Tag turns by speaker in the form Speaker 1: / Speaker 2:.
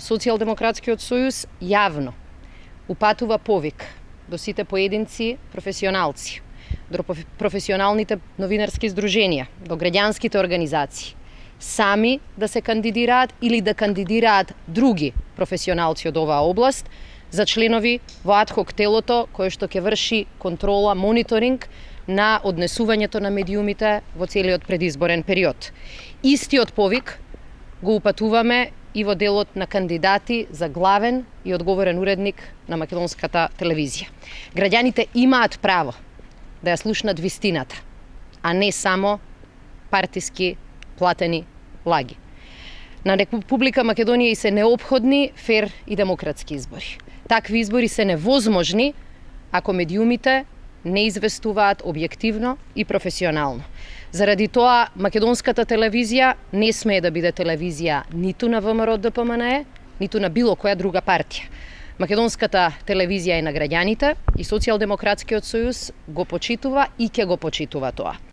Speaker 1: Социјалдемократскиот сојуз јавно упатува повик до сите поединци професионалци, до професионалните новинарски здруженија, до граѓанските организации, сами да се кандидираат или да кандидираат други професионалци од оваа област за членови во адхок телото кое што ќе врши контрола, мониторинг на однесувањето на медиумите во целиот предизборен период. Истиот повик го упатуваме и во делот на кандидати за главен и одговорен уредник на македонската телевизија. Граѓаните имаат право да ја слушнат вистината, а не само партиски платени лаги. На Република Македонија и се неопходни фер и демократски избори. Такви избори се невозможни ако медиумите не известуваат објективно и професионално. Заради тоа, македонската телевизија не смее да биде телевизија ниту на ВМРО ДПМНЕ, ниту на било која друга партија. Македонската телевизија е на граѓаните и Социјалдемократскиот сојуз го почитува и ќе го почитува тоа.